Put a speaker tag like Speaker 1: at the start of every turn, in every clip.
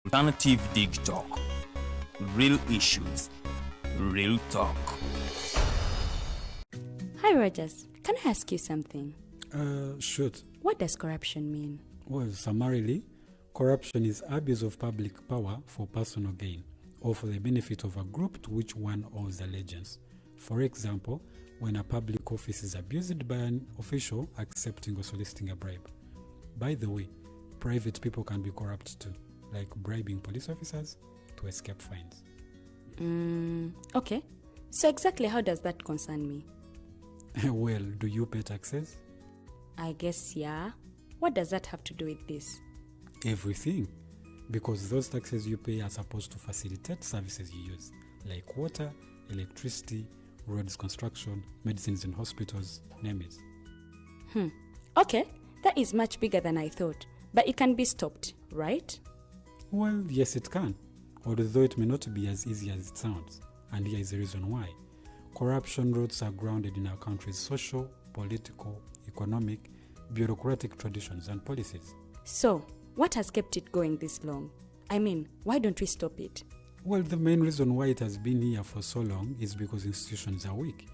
Speaker 1: Alternative Dig Talk. Real issues, real talk.
Speaker 2: Hi Rogers, can I ask you something?
Speaker 3: Shoot.
Speaker 2: What does corruption mean?
Speaker 3: Well, summarily, corruption is abuse of public power for personal gain or for the benefit of a group to which one owes allegiance. For example, when a public office is abused by an official accepting or soliciting a bribe. By the way, private people can be corrupt too, like bribing police officers to escape fines.
Speaker 2: Okay. So exactly how does that concern me?
Speaker 3: Well, do you pay taxes?
Speaker 2: I guess, yeah. What does that have to do with this?
Speaker 3: Everything. Because those taxes you pay are supposed to facilitate services you use, like water, electricity, roads construction, medicines in hospitals, name it.
Speaker 2: Okay, that is much bigger than I thought. But it can be stopped, right?
Speaker 3: Well, yes it can, although it may not be as easy as it sounds. And here is the reason why. Corruption roots are grounded in our country's social, political, economic, bureaucratic traditions and policies.
Speaker 2: So, what has kept it going this long? I mean, why don't we stop it?
Speaker 3: Well, the main reason why it has been here for so long is because institutions are weak,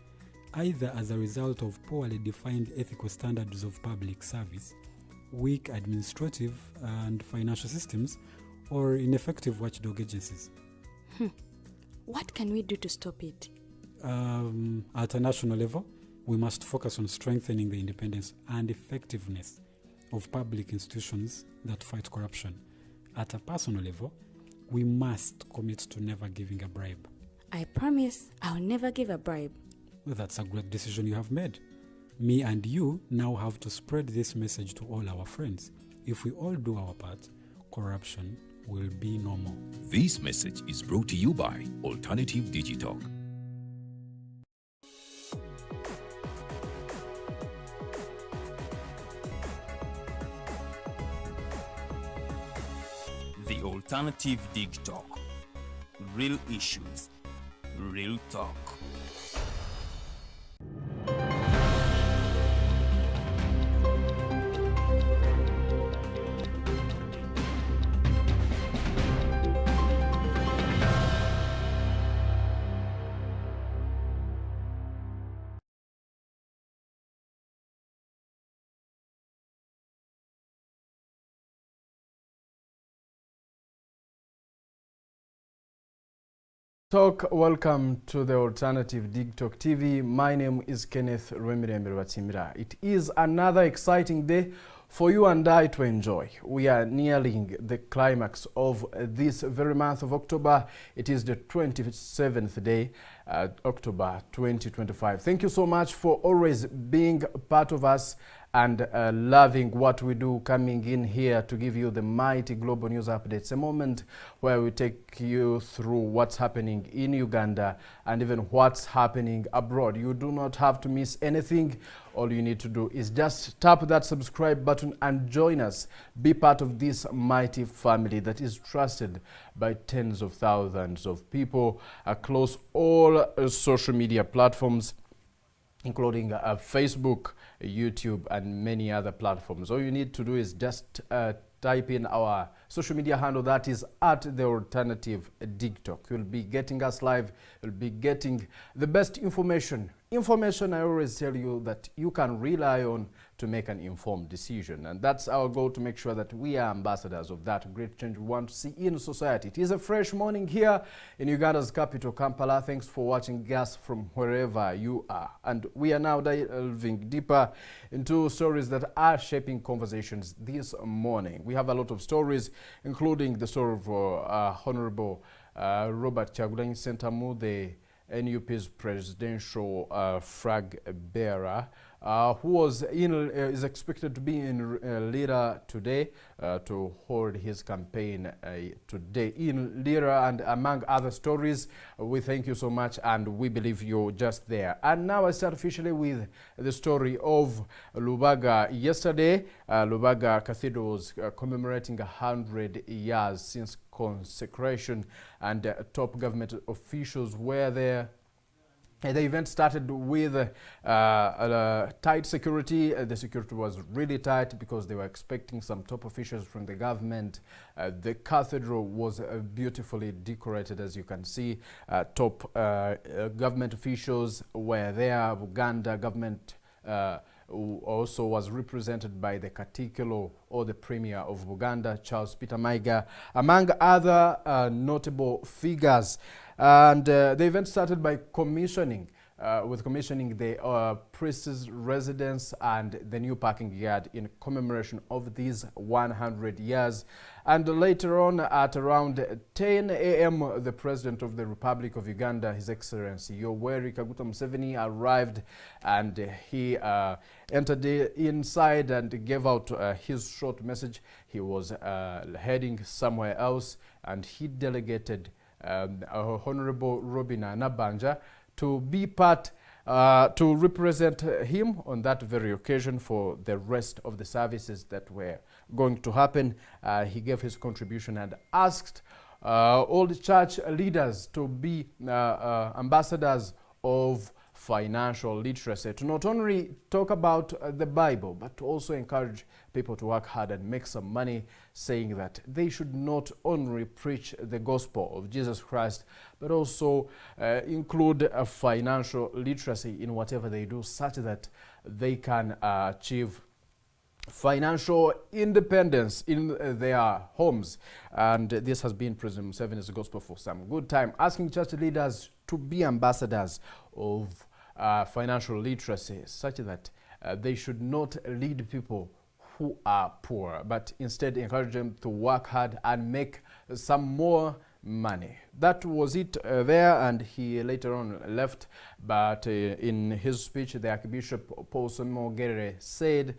Speaker 3: either as a result of poorly defined ethical standards of public service, weak administrative and financial systems, or ineffective watchdog agencies.
Speaker 2: What can we do to stop it?
Speaker 3: At a national level, we must focus on strengthening the independence and effectiveness of public institutions that fight corruption. At a personal level, we must commit to never giving a bribe.
Speaker 2: I promise I'll never give a bribe.
Speaker 3: Well, that's a great decision you have made. Me and you now have to spread this message to all our friends. If we all do our part, corruption will be no more.
Speaker 1: This message is brought to you by Alternative Digital. The Alternative Dig Talk. Real issues, real talk.
Speaker 4: Welcome to the Alternative Dig Talk TV. My name is Kenneth Rwemirembe. It is another exciting day for you and I to enjoy. We are nearing the climax of this very month of October. It is the 27th day, October 2025. Thank you so much for always being part of us and loving what we do, coming in here to give you the mighty global news updates, a moment where we take you through what's happening in Uganda and even what's happening abroad. You do not have to miss anything. All you need to do is just tap that subscribe button and join us. Be part of this mighty family that is trusted by tens of thousands of people across all social media platforms, including Facebook, YouTube, and many other platforms. All you need to do is just type in our social media handle, that is at the Alternative Dig Talk. You'll be getting us live. You'll be getting the best information. Information I always tell you that you can rely on to make an informed decision. And that's our goal, to make sure that we are ambassadors of that great change we want to see in society. It is a fresh morning here in Uganda's capital, Kampala. Thanks for watching us from wherever you are. And we are now delving deeper into stories that are shaping conversations this morning. We have a lot of stories, including the story of Honorable Robert Kyagulanyi Sentamu, the NUP's presidential flag bearer, who is expected to be in Lira today to hold his campaign today in Lira, and among other stories. We thank you so much, and we believe you're just there. And now I start officially with the story of Lubaga. Yesterday, Lubaga Cathedral was commemorating 100 years since consecration, and top government officials were there The event started with tight security. The security was really tight because they were expecting some top officials from the government. The cathedral was beautifully decorated, as you can see. Top government officials were there. Buganda government also was represented by the Katikilo, or the Premier of Buganda, Charles Peter Mayiga, among other notable figures. And the event started by commissioning the priest's residence and the new parking yard in commemoration of these 100 years. And later on, at around 10 a.m., the President of the Republic of Uganda, His Excellency Yoweri Kaguta Museveni, arrived, and he entered inside and gave out his short message. He was heading somewhere else, and he delegated Honorable Robina Nabanja to be part, to represent him on that very occasion for the rest of the services that were going to happen. He gave his contribution and asked all the church leaders to be ambassadors of financial literacy, to not only talk about the Bible, but to also encourage people to work hard and make some money, saying that they should not only preach the gospel of Jesus Christ, but also include a financial literacy in whatever they do, such that they can achieve financial independence in their homes. And this has been President Museveni's gospel for some good time, asking church leaders to be ambassadors of financial literacy, such that they should not lead people who are poor, but instead encourage them to work hard and make some more money. That was it there, and he later on left. But in his speech, the Archbishop Paul Mogere said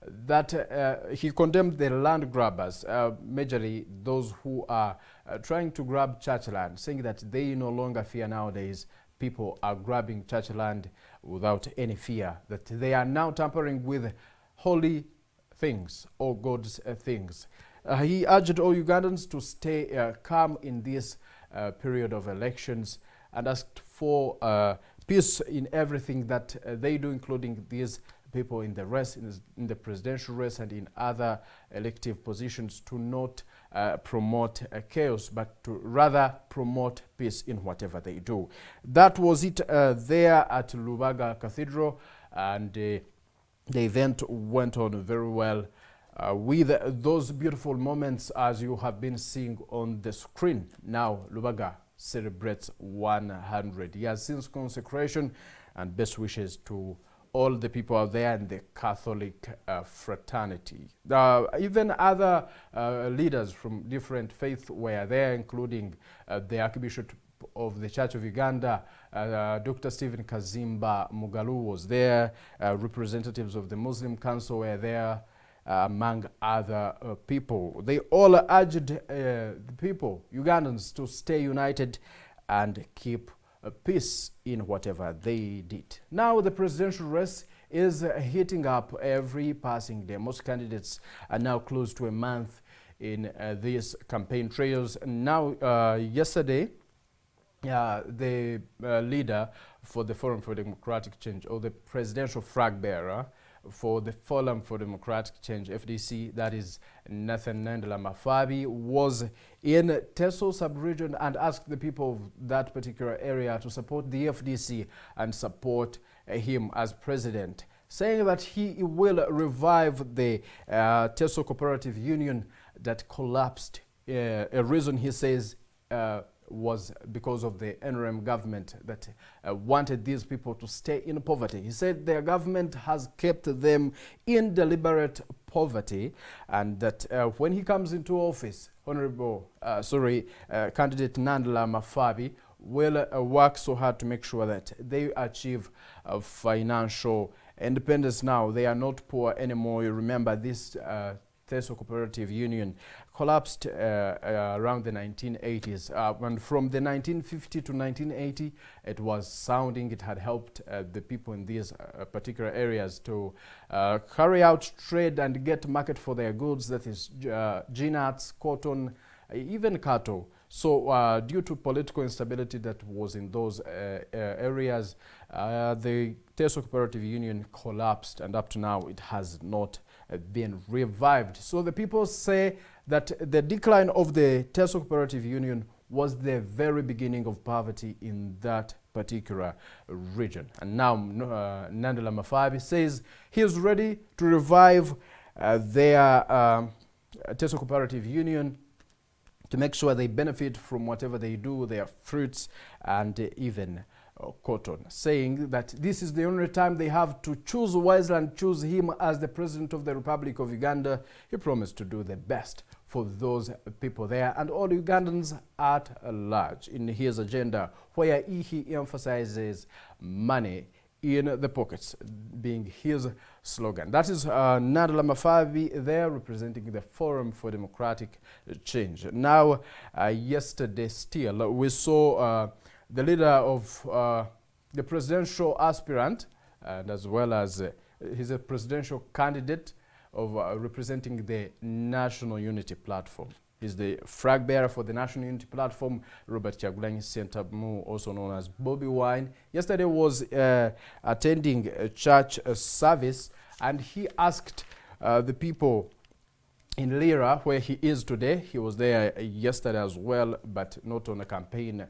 Speaker 4: that he condemned the land grabbers, majorly those who are trying to grab church land, saying that they no longer fear nowadays. People are grabbing church land without any fear, that they are now tampering with holy things or God's things. He urged all Ugandans to stay calm in this period of elections, and asked for peace in everything that they do, including these people in the race, in the presidential race and in other elective positions, to not promote chaos, but to rather promote peace in whatever they do. That was it there at Lubaga Cathedral, and the event went on very well with those beautiful moments as you have been seeing on the screen. Now Lubaga celebrates 100 years since consecration, and best wishes to all the people out there in the Catholic fraternity. Even other leaders from different faiths were there, including the Archbishop of the Church of Uganda, Dr. Stephen Kazimba Mugalu was there, representatives of the Muslim Council were there, among other people. They all urged the people, Ugandans, to stay united and keep peace in whatever they did. Now the presidential race is heating up every passing day. Most candidates are now close to a month in these campaign trails. Now, yesterday, the leader for the Forum for Democratic Change, or the presidential flag bearer for the Forum for Democratic Change, FDC, that is Nathan Nandela Mafabi, was in Teso sub-region and asked the people of that particular area to support the FDC and support him as president, saying that he will revive the Teso Cooperative Union that collapsed. A reason, he says, was because of the NRM government that wanted these people to stay in poverty. He said their government has kept them in deliberate poverty, and that when he comes into office, candidate Nandela Mafabi will work so hard to make sure that they achieve financial independence. Now they are not poor anymore. You remember this Teso Cooperative Union collapsed around the 1980s. And from the 1950 to 1980, it was sounding. It had helped the people in these particular areas to carry out trade and get market for their goods, that is nuts, cotton, even cattle. So due to political instability that was in those areas, the Teso Cooperative Union collapsed, and up to now it has not been revived. So the people say that the decline of the Teso Cooperative Union was the very beginning of poverty in that particular region. And now Nandala Mafabi says he is ready to revive their Teso Cooperative Union to make sure they benefit from whatever they do, their fruits and even cotton, saying that this is the only time they have to choose wisely and choose him as the President of the Republic of Uganda. He promised to do the best for those people there and all Ugandans at large in his agenda, where he emphasizes money in the pockets being his slogan. That is Nandala Mafabi there, representing the Forum for Democratic Change. Now, yesterday still, we saw the leader of the presidential aspirant, and as well as he's a presidential candidate of representing the National Unity Platform. He's the flag bearer for the National Unity Platform, Robert Kyagulanyi Ssentamu, also known as Bobby Wine. Yesterday was attending a church service, and he asked the people in Lira, where he is today. He was there yesterday as well, but not on a campaign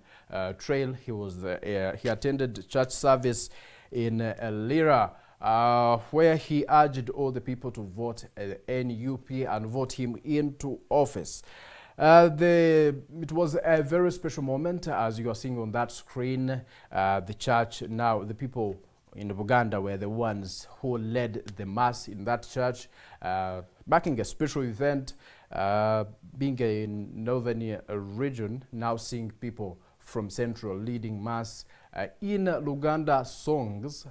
Speaker 4: trail. He attended church service in Lira, where he urged all the people to vote NUP and vote him into office. It was a very special moment, as you are seeing on that screen. The church, now the people in Buganda were the ones who led the mass in that church, marking a special event, being a northern region, now seeing people from Central leading mass in Luganda songs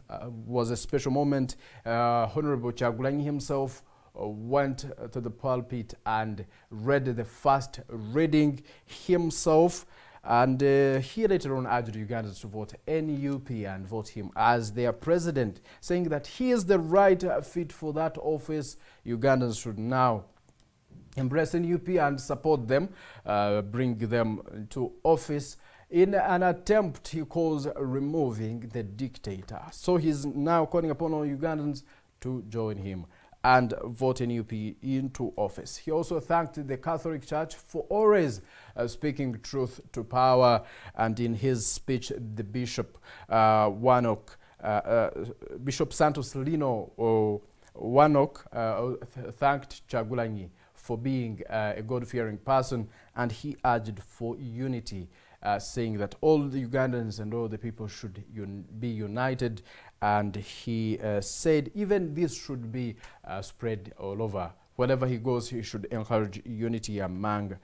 Speaker 4: was a special moment. Honorable Kyagulanyi himself went to the pulpit and read the first reading himself, and he later on urged Ugandans to vote NUP and vote him as their president, saying that he is the right fit for that office. Ugandans should now embrace NUP and support them, bring them to office in an attempt he calls removing the dictator. So he's now calling upon all Ugandans to join him and vote NUP into office. He also thanked the Catholic Church for always speaking truth to power, and in his speech the Bishop Bishop Santos Lino Wanok thanked Kyagulanyi for being a God-fearing person, and he urged for unity, saying that all the Ugandans and all the people should be united, and he said even this should be spread all over. Wherever he goes, he should encourage unity among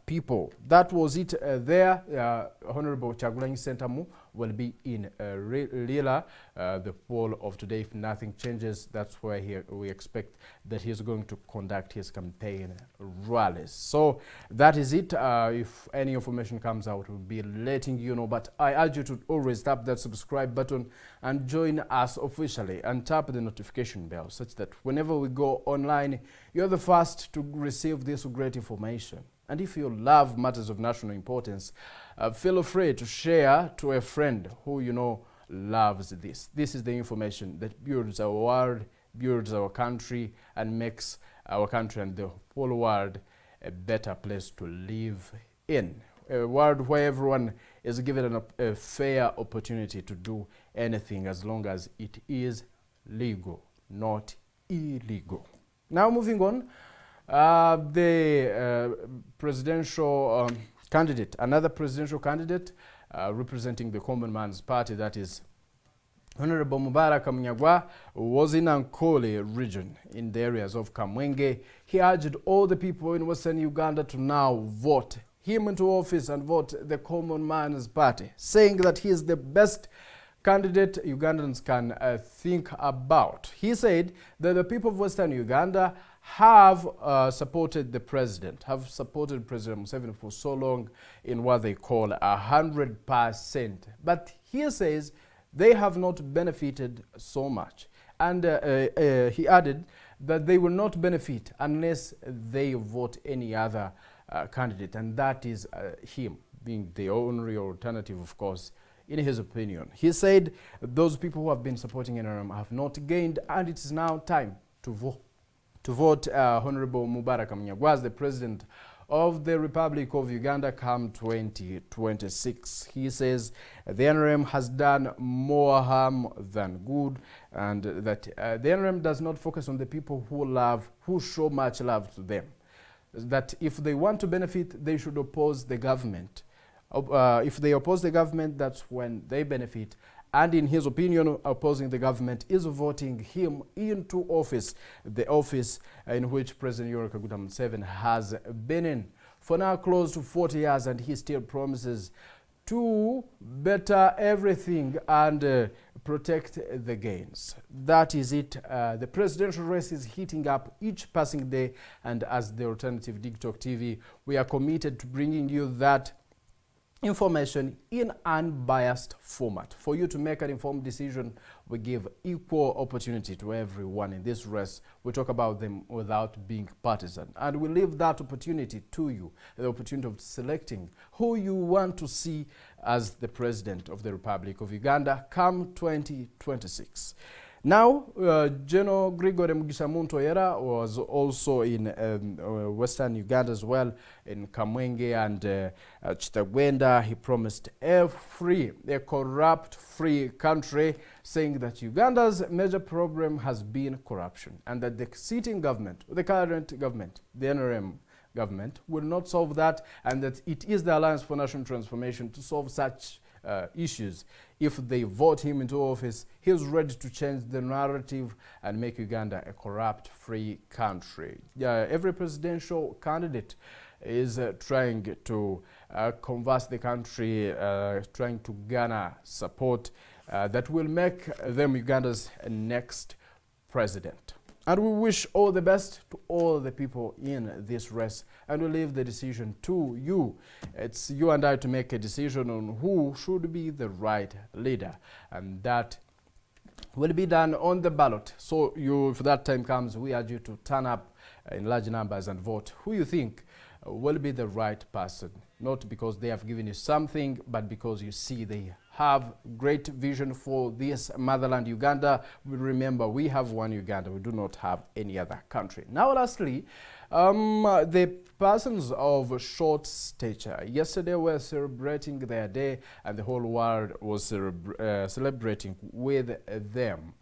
Speaker 4: people. That was it there. Honorable Kyagulanyi Ssentamu will be in Lila, the poll of today. If nothing changes, that's where we expect that he's going to conduct his campaign rallies. So that is it. If any information comes out, we'll be letting you know. But I urge you to always tap that subscribe button and join us officially, and tap the notification bell such that whenever we go online, you're the first to receive this great information. And if you love matters of national importance, feel free to share to a friend who you know loves this. This is the information that builds our world, builds our country, and makes our country and the whole world a better place to live in. A world where everyone is given a fair opportunity to do anything as long as it is legal, not illegal. Now moving on, the presidential candidate, another presidential candidate representing the Common Man's Party, that is Honorable Munyagwa, was in Ankole region in the areas of Kamwenge. He urged all the people in Western Uganda to now vote him into office and vote the Common Man's Party, saying that he is the best candidate Ugandans can think about. He said that the people of Western Uganda have supported the president, have supported President Museveni for so long in what they call 100%. But he says they have not benefited so much. And he added that they will not benefit unless they vote any other candidate, and that is him being the only alternative, of course, in his opinion. He said those people who have been supporting NRM have not gained, and it is now time to vote Honorable Mubaraka Munyagwa as the president of the Republic of Uganda come 2026. He says the NRM has done more harm than good, and that the NRM does not focus on the people who show much love to them. That if they want to benefit, they should oppose the government. If they oppose the government, that's when they benefit. And in his opinion, opposing the government is voting him into office, the office in which President Yoweri Kaguta Museveni has been in for now close to 40 years, and he still promises to better everything and protect the gains. That is it. The presidential race is heating up each passing day, and as the Alternative TikTok TV, we are committed to bringing you that information in unbiased format. For you to make an informed decision, we give equal opportunity to everyone in this race. We talk about them without being partisan. And we leave that opportunity to you, the opportunity of selecting who you want to see as the President of the Republic of Uganda come 2026. Now, General Gregory Mugisha Muntoyera was also in Western Uganda as well, in Kamwenge and Kyagulanyi. He promised a corrupt-free country, saying that Uganda's major problem has been corruption, and that the sitting government, the current government, the NRM government, will not solve that, and that it is the Alliance for National Transformation to solve such issues. If they vote him into office, he's ready to change the narrative and make Uganda a corrupt-free country. Every presidential candidate is trying to converse the country, trying to garner support that will make them Uganda's next president. And we wish all the best to all the people in this race, and we leave the decision to you. It's you and I to make a decision on who should be the right leader, and that will be done on the ballot. So if that time comes, we urge you to turn up in large numbers and vote who you think will be the right person, not because they have given you something, but because you see they have great vision for this motherland Uganda. We remember we have one Uganda, we do not have any other country. Now lastly, the persons of short stature yesterday were celebrating their day, and the whole world was celebrating with them.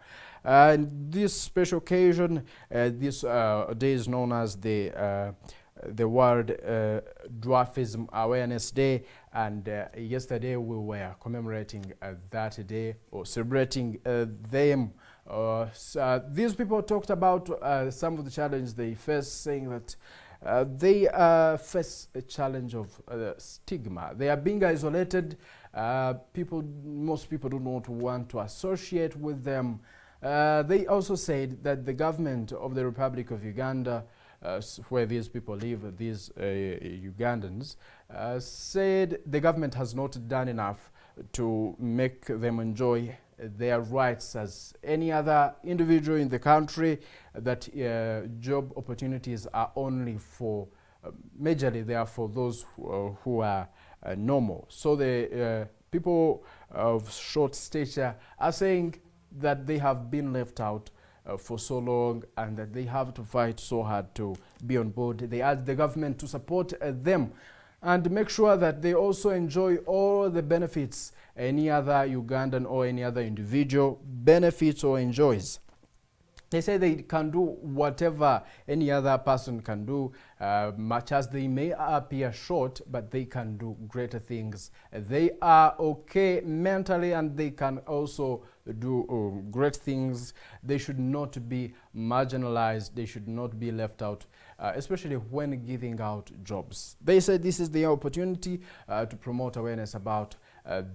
Speaker 4: And this special occasion, this day is known as the World Dwarfism Awareness Day, and yesterday we were commemorating that day, or celebrating them. These people talked about some of the challenges they face, saying that they face a challenge of stigma. They are being isolated. Most people do not want to associate with them. They also said that the government of the Republic of Uganda, where these people live, these Ugandans, said the government has not done enough to make them enjoy their rights as any other individual in the country, that job opportunities are only for, majorly they are for those who are normal. So the people of short stature are saying that they have been left out for so long, and that they have to fight so hard to be on board. They urge the government to support them and make sure that they also enjoy all the benefits any other Ugandan or any other individual benefits or enjoys. They say they can do whatever any other person can do, much as they may appear short, but they can do greater things. They are okay mentally, and they can also do great things. They should not be marginalized. They should not be left out, especially when giving out jobs. They said this is the opportunity to promote awareness about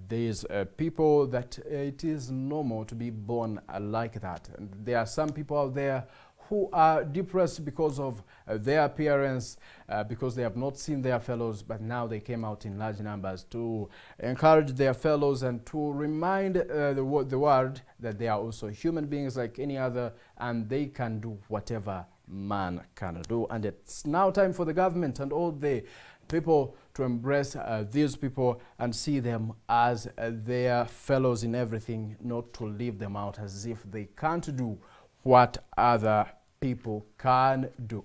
Speaker 4: these people, that it is normal to be born like that. And there are some people out there who are depressed because of their appearance, because they have not seen their fellows, but now they came out in large numbers to encourage their fellows and to remind the world that they are also human beings like any other, and they can do whatever man can do. And it's now time for the government and all the people to embrace these people and see them as their fellows in everything, not to leave them out as if they can't do what other people can do.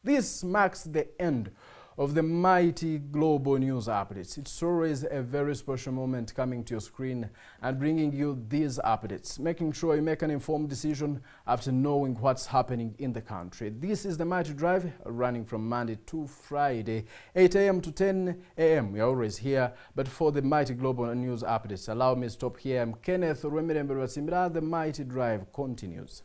Speaker 4: This marks the end of the mighty global news updates. It's always a very special moment coming to your screen and bringing you these updates, making sure you make an informed decision after knowing what's happening in the country. This is the Mighty Drive, running from Monday to Friday, 8 a.m. to 10 a.m. We're always here, but for the mighty global news updates, allow me to stop here. I'm Kenneth Rwemirembe. The Mighty Drive continues.